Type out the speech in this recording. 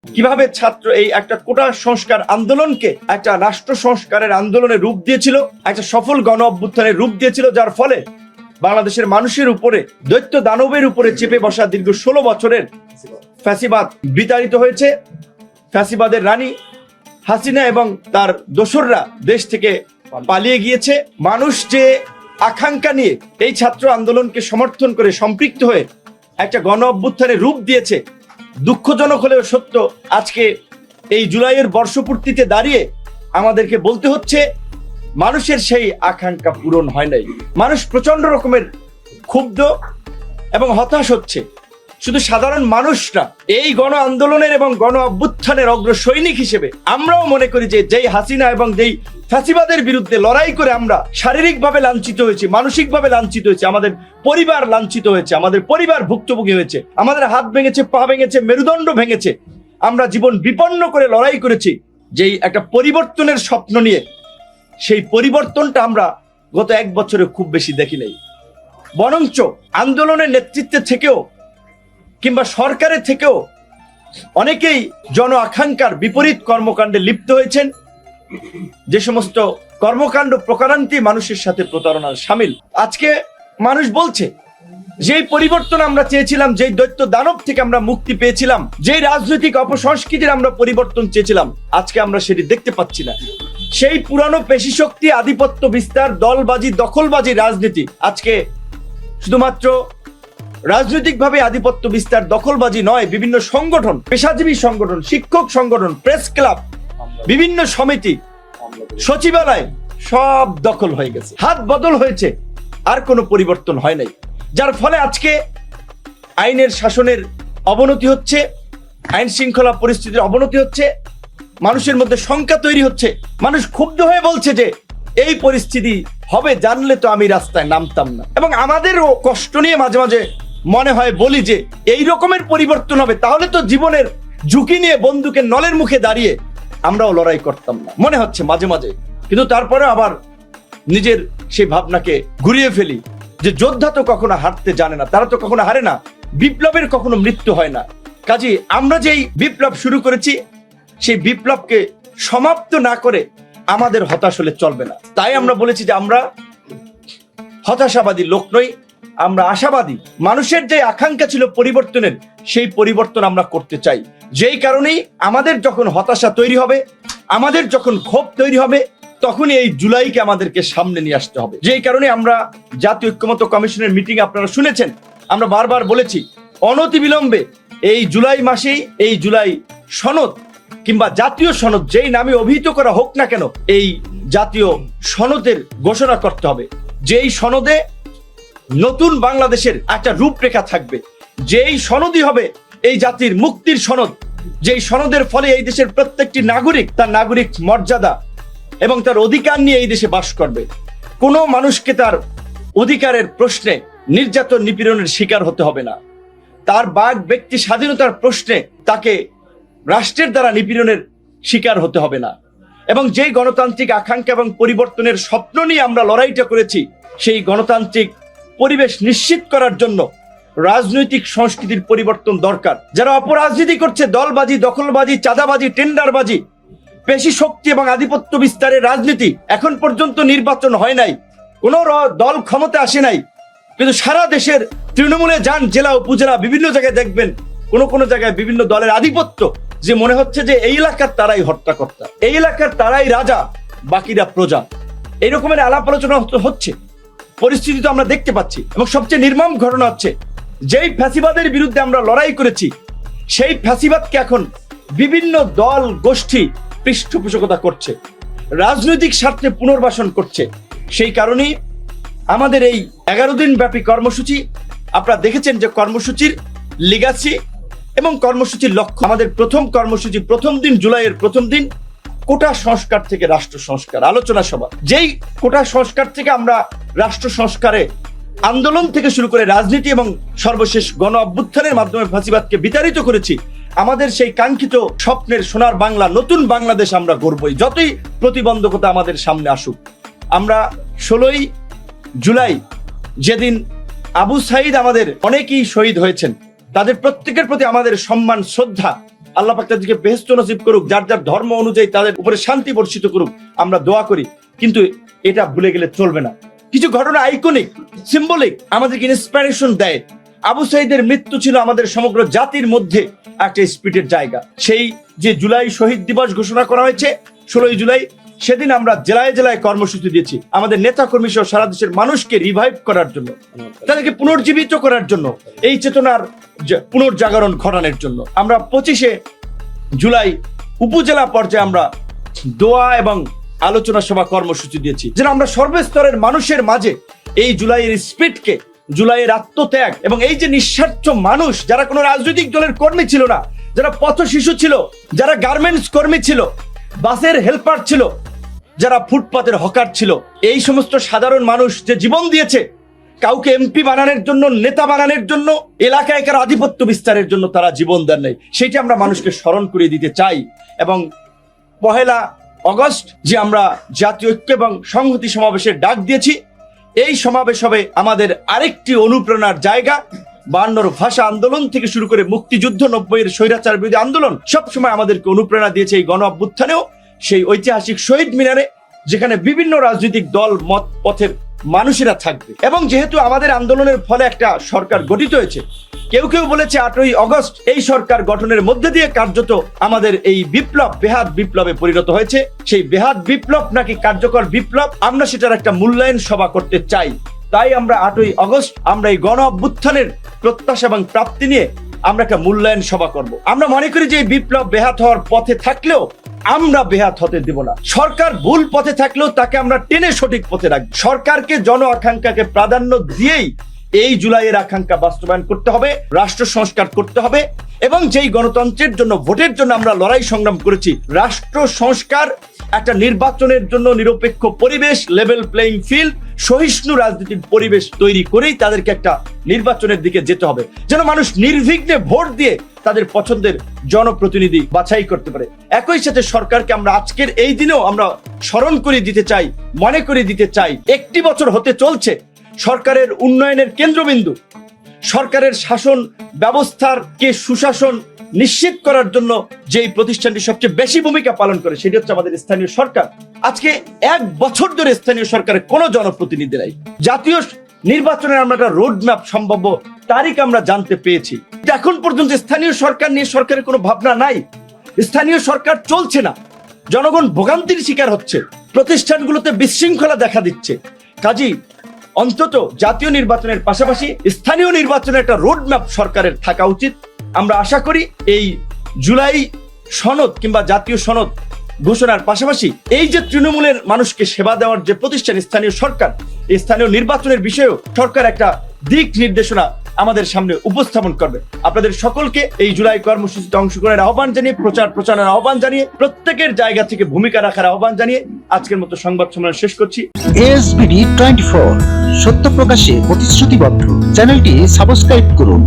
কিভাবে ছাত্র এই একটা কোটা সংস্কার আন্দোলনকে একটা রাষ্ট্র সংস্কারের আন্দোলনের রূপ দিয়েছিল, একটা সফল গণ অভ্যুত্থানের রূপ দিয়েছিল, যার ফলে বাংলাদেশের মানুষের উপরে দৈত্য দানবের উপরে চেপে বসা দীর্ঘ 16 বছরের ফ্যাসিবাদ বিতাড়িত হয়েছে। ফ্যাসিবাদের রানী হাসিনা এবং তার দোসররা দেশ থেকে পালিয়ে গিয়েছে। মানুষ যে আকাঙ্ক্ষা নিয়ে এই ছাত্র আন্দোলনকে সমর্থন করে সম্পৃক্ত হয়ে একটা গণ অভ্যুত্থানের রূপ দিয়েছে, দুঃখজনক হলেও সত্য, আজকে এই জুলাইয়ের বর্ষপূর্তিতে দাঁড়িয়ে আমাদেরকে বলতে হচ্ছে মানুষের সেই আকাঙ্ক্ষা পূরণ হয় নাই। মানুষ প্রচন্ড রকমের ক্ষুব্ধ এবং হতাশ হচ্ছে। শুধু সাধারণ মানুষ না, এই গণ আন্দোলনের এবং গণ অভ্যুত্থানের অগ্রসৈনিক হিসেবে আমরাও মনে করি যে যেই হাসিনা এবং যেই ফ্যাসিবাদের বিরুদ্ধে লড়াই করে আমরা শারীরিকভাবে লাঞ্ছিত হয়েছি, মানসিকভাবে লাঞ্ছিত হয়েছি, আমাদের পরিবার লাঞ্ছিত হয়েছে, আমাদের পরিবার ভুক্তভোগী হয়েছে, আমাদের হাত ভেঙেছে, পা ভেঙেছে, মেরুদণ্ড ভেঙেছে, আমরা জীবন বিপন্ন করে লড়াই করেছি যেই একটা পরিবর্তনের স্বপ্ন নিয়ে। সেই পরিবর্তনটা আমরা গত 1 বছরে খুব বেশি দেখি নাই। বরঞ্চ আন্দোলনের নেতৃত্বে থেকেও কিংবা সরকারের থেকেও অনেকেই জন আকাঙ্ক্ষার বিপরীত কর্মকাণ্ডে লিপ্ত হয়েছেন। যে সমস্ত কর্মকাণ্ড প্রকারান্তি মানুষের সাথে প্রতারণার সামিল। আজকে মানুষ বলছে যেই পরিবর্তন আমরা চেয়েছিলাম, যেই দৈত্য দানব থেকে আমরা মুক্তি পেয়েছিলাম, যেই রাজনৈতিক অপসংস্কৃতির আমরা পরিবর্তন চেয়েছিলাম, আজকে আমরা সেটি দেখতে পাচ্ছি না। সেই পুরানো পেশি শক্তি, আধিপত্য বিস্তার, দলবাজি, দখলবাজি রাজনীতি আজকে শুধুমাত্র রাজনৈতিকভাবে আধিপত্য বিস্তার, দখলবাজি নয়, বিভিন্ন সংগঠন, পেশাজীবী সংগঠন, শিক্ষক সংগঠন, প্রেস ক্লাব, বিভিন্ন সমিতি, সচিবালয় সব দখল হয়ে গেছে, হাত বদল হয়েছে, আর কোনো পরিবর্তন হয় নাই। যার ফলে আজকে আইনের শাসনের অবনতি হচ্ছে, আইন শৃঙ্খলা পরিস্থিতির অবনতি হচ্ছে, মানুষের মধ্যে শঙ্কা তৈরি হচ্ছে। মানুষ ক্ষুব্ধ হয়ে বলছে যে এই পরিস্থিতি হবে জানলে তো আমি রাস্তায় নামতাম না। এবং আমাদেরও কষ্ট নিয়ে মাঝে মাঝে মনে হয় বলি যে এই রকমের পরিবর্তন হবে, তাহলে তো জীবনের ঝুঁকি নিয়ে বন্দুকের নলের মুখে দাঁড়িয়ে আমরাও লড়াই করতাম না, মনে হচ্ছে মাঝে মাঝে। কিন্তু তারপরে আবার নিজের সেই ভাবনাকে ঘুরিয়ে ফেলি যে যোদ্ধা তো কখনো হারতে জানে না, তারা তো কখনো হারে না, বিপ্লবের কখনো মৃত্যু হয় না। কাজেই আমরা যেই বিপ্লব শুরু করেছি সেই বিপ্লবকে সমাপ্ত না করে আমাদের হতাশ হলে চলবে না। তাই আমরা বলেছি যে আমরা হতাশাবাদী লোক নই, আমরা আশাবাদী। মানুষের যে আকাঙ্ক্ষা ছিল পরিবর্তনের, সেই পরিবর্তন আমরা করতে চাই। যেই কারণেই আমাদের যখন হতাশা তৈরি হবে, আমাদের যখন ক্ষোভ তৈরি হবে, তখনই এই জুলাইকে আমাদেরকে সামনে নিয়ে আসতে হবে। যেই কারণে আমরা জাতীয় ঐক্যমত্য কমিশনের মিটিং আপনারা শুনেছেন, আমরা বারবার বলেছি অনতিবিলম্বে এই জুলাই মাসেই এই জুলাই সনদ কিংবা জাতীয় সনদ, যেই নামে অভিহিত করা হোক না কেন, এই জাতীয় সনদের ঘোষণা করতে হবে। যেই সনদে নতুন বাংলাদেশের একটা রূপরেখা থাকবে, যেই সনদই হবে এই জাতির মুক্তির সনদ, যেই সনদের ফলে এই দেশের প্রত্যেকটি নাগরিক তার নাগরিক মর্যাদা এবং তার অধিকার নিয়ে এই দেশে বাস করবে। কোনো মানুষকে তার অধিকারের প্রশ্নে নির্যাতন নিপীড়নের শিকার হতে হবে না। তার বাক ব্যক্তি স্বাধীনতার প্রশ্নে তাকে রাষ্ট্রের দ্বারা নিপীড়নের শিকার হতে হবে না। এবং যেই গণতান্ত্রিক আকাঙ্ক্ষা এবং পরিবর্তনের স্বপ্ন নিয়ে আমরা লড়াইটা করেছি, সেই গণতান্ত্রিক পরিবেশ নিশ্চিত করার জন্য রাজনৈতিক সংস্কৃতির পরিবর্তন দরকার। যারা অপরাজনীতি করছে, দলবাজি, দখলবাজি, চাঁদাবাজি, টেন্ডারবাজি, পেশি শক্তি এবং আধিপত্য বিস্তারের রাজনীতি, এখন পর্যন্ত নির্বাচন হয় নাই, কোনো দল ক্ষমতা আসে নাই, কিন্তু সারা দেশের তৃণমূলে যান, জেলা উপজেলা বিভিন্ন জায়গায় দেখবেন কোনো জায়গায় বিভিন্ন দলের আধিপত্য, যে মনে হচ্ছে যে এই এলাকার তারাই হর্তাকর্তা, এই এলাকার তারাই রাজা, বাকিরা প্রজা। এই রকমের আলাপ আলোচনা হচ্ছে, পরিস্থিতি তো আমরা দেখতে পাচ্ছি। এবং সবচেয়ে নির্মম ঘটনা হচ্ছে, যেই ফ্যাসিবাদের বিরুদ্ধে আমরা লড়াই করেছি, সেই ফ্যাসিবাদকে এখন বিভিন্ন দল গোষ্ঠী পৃষ্ঠপোষকতা করছে, রাজনৈতিক স্বার্থে পুনর্বাসন করছে। সেই কারণেই আমাদের এই 11 দিন ব্যাপী কর্মসূচি, আপনারা দেখেছেন যে কর্মসূচির লিগাসি এবং কর্মসূচির লক্ষ্য। আমাদের প্রথম কর্মসূচি, প্রথম দিন, জুলাইয়ের প্রথম দিন, কোটা সংস্কার থেকে রাষ্ট্র সংস্কার আলোচনা সভা। যেই কোটা সংস্কার থেকে আমরা রাষ্ট্র সংস্কারে আন্দোলন থেকে শুরু করে রাজনীতি এবং সর্বশেষ গণ অভ্যুত্থানের মাধ্যমে ফ্যাসিবাদকে বিতাড়িত করেছি, আমাদের সেই কাঙ্ক্ষিত স্বপ্নের সোনার বাংলা, নতুন বাংলাদেশ আমরা গড়বই, যতই প্রতিবন্ধকতা আমাদের সামনে আসুক। আমরা 16ই জুলাই, যেদিন আবু সাইদ আমাদের অনেকেই শহীদ হয়েছেন, তাদের প্রত্যেকের প্রতি আমাদের সম্মান, শ্রদ্ধা আল্লাহ পাক তাদেরকে বেহেশত নসিব করুক, যার যার ধর্ম অনুযায়ী তাদের উপরে শান্তি বর্ষিত করুক, আমরা দোয়া করি। কিন্তু এটা ভুলে গেলে চলবে না। কিছু ঘটনা আইকনিক, সিম্বলিক, আমাদেরকে ইন্সপিরেশন দেয়। আবু সাঈদের মৃত্যু ছিল আমাদের সমগ্র জাতির মধ্যে একটা স্পিরিটের জায়গা। সেই যে জুলাই শহীদ দিবস ঘোষণা করা হয়েছে 16 জুলাই, সেদিন আমরা জেলায় জেলায় কর্মসূচি দিয়েছি আমাদের নেতা কর্মী সহ সারা দেশের মানুষকে রিভাইভ করার জন্য, তাদেরকে পুনর্জীবিত করার জন্য, এই চেতনার পুনর্জাগরণ ঘটানোর জন্য। আমরা 25 জুলাই উপজেলা পর্যায়ে আমরা দোয়া এবং আলোচনা সভা কর্মসূচি দিয়েছি, যেন আমরা সর্বস্তরের মানুষের মাঝে এই জুলাইয়ের স্পিরিটকে, জুলাইয়ের আত্মত্যাগ এবং এই যে নিঃস্বার্থ মানুষ, যারা কোনো রাজনৈতিক দলের কর্মী ছিল না, যারা পথ শিশু ছিল, যারা গার্মেন্টস কর্মী ছিল, বাসের হেল্পার ছিল, যারা ফুটপাতের হকার ছিল, এই সমস্ত সাধারণ মানুষ যে জীবন দিয়েছে কাউকে এমপি বানানোর জন্য, নেতা বানানোর জন্য, এলাকায় কারো আধিপত্য বিস্তারের জন্য তারা জীবন দেন নাই, সেইটা আমরা মানুষকে স্মরণ করিয়ে দিতে চাই। এবং 1 আগস্ট যে আমরা জাতীয় ঐক্য এবং সংহতি সমাবেশের ডাক দিয়েছি, এই সমাবেশ হবে আমাদের আরেকটি অনুপ্রেরণার জায়গা। 52 ভাষা আন্দোলন থেকে শুরু করে মুক্তিযুদ্ধ, 90-এর স্বৈরাচার বিরোধী আন্দোলন সবসময় আমাদেরকে অনুপ্রেরণা দিয়েছে। এই গণ অভ্যুত্থানেও সেই ঐতিহাসিক শহীদ মিনারে, যেখানে বিভিন্ন রাজনৈতিক দল মত পথের মানুষেরা থাকবে। এবং যেহেতু আমাদের আন্দোলনের ফলে একটা সরকার গঠিত হয়েছে, কেউ কেউ বলেছে 8ই আগস্ট এই সরকার গঠনের মধ্যে দিয়ে কার্যত আমাদের এই বিপ্লব বেহাত বিপ্লবে পরিণত হয়েছে। সেই বেহাত বিপ্লব নাকি কার্যকর বিপ্লব, আমরা সেটার একটা মূল্যায়ন সভা করতে চাই। তাই আমরা 8ই আগস্ট আমরা এই গণ অভ্যুত্থানের প্রত্যাশা এবং প্রাপ্তি নিয়ে আমরা একটা মূল্যায়ন সভা করব। আমরা মনে করি যে এই বিপ্লব বেহাত হওয়ার পথে থাকলেও আমরা বেহাত হতে দেব না। সরকার ভুল পথে থাকলেও তাকে আমরা টেনে সঠিক পথে রাখবো। সরকারকে জন আকাঙ্ক্ষাকে প্রাধান্য দিয়েই এই জুলাইয়ের আকাঙ্ক্ষা বাস্তবায়ন করতে হবে, রাষ্ট্র সংস্কার করতে হবে। এবং যেই গণতন্ত্রের জন্য, ভোটের জন্য আমরা লড়াই সংগ্রাম করেছি, রাষ্ট্র সংস্কার, একটা নির্বাচনের জন্য নিরপেক্ষ পরিবেশ, লেভেল প্লেইং ফিল্ড, সহিষ্ণু রাজনীতির পরিবেশ তৈরি করেই তাদেরকে একটা নির্বাচনের দিকে যেতে হবে, যেন মানুষ নির্বিঘ্নে ভোট দিয়ে তাদের পছন্দের জনপ্রতিনিধি বাছাই করতে পারে। একই সাথে সরকারকে আমরা আজকের এই দিনেও আমরা স্মরণ করে দিতে চাই, মনে করে দিতে চাই, 1 বছর হতে চলছে সরকারের উন্নয়নের কেন্দ্রবিন্দু, সরকারের শাসন ব্যবস্থার কে সুশাসন নিশ্চিত করার জন্য যেই প্রতিষ্ঠানটি সবচেয়ে বেশি ভূমিকা পালন করে সেটি হচ্ছে আমাদের স্থানীয় সরকার। আজকে 1 বছর ধরে স্থানীয় সরকারের কোনো জনপ্রতিনিধি নাই। জাতীয় নির্বাচনের আমরা একটা রোড ম্যাপ সম্ভাব্য তারিখ আমরা জানতে পেয়েছি, এখন পর্যন্ত স্থানীয় সরকার নিয়ে সরকারের কোনো ভাবনা নাই। স্থানীয় সরকার চলছে না, জনগণ ভোগান্তির শিকার হচ্ছে, প্রতিষ্ঠানগুলোতে বিশৃঙ্খলা দেখা দিচ্ছে। কাজেই অন্তত জাতীয় নির্বাচনের পাশাপাশি স্থানীয় নির্বাচনের একটা রোড ম্যাপ সরকারের থাকা উচিত। আমরা আশা করি এই জুলাই সনদ কিংবা জাতীয় সনদ ঘোষণার পাশাপাশি এই যে তৃণমূলের মানুষকে সেবা দেওয়ার যে প্রতিষ্ঠান স্থানীয় সরকার, এই স্থানীয় নির্বাচনের বিষয়েও সরকার একটা দিক নির্দেশনা আমাদের সামনে উপস্থাপন করবে। আপনাদের সকলকে এই জুলাই কর্মসূচিতে অংশগ্রহণের আহ্বান জানিয়ে, প্রচারণার আহ্বান জানিয়ে, প্রত্যেকের জায়গা থেকে ভূমিকা রাখার আহ্বান জানিয়ে আজকের মতো সংবাদ সম্মেলন শেষ করছি। ASBD 24 সত্য প্রকাশে প্রতিশ্রুতিবদ্ধ। চ্যানেলটি সাবস্ক্রাইব করুন।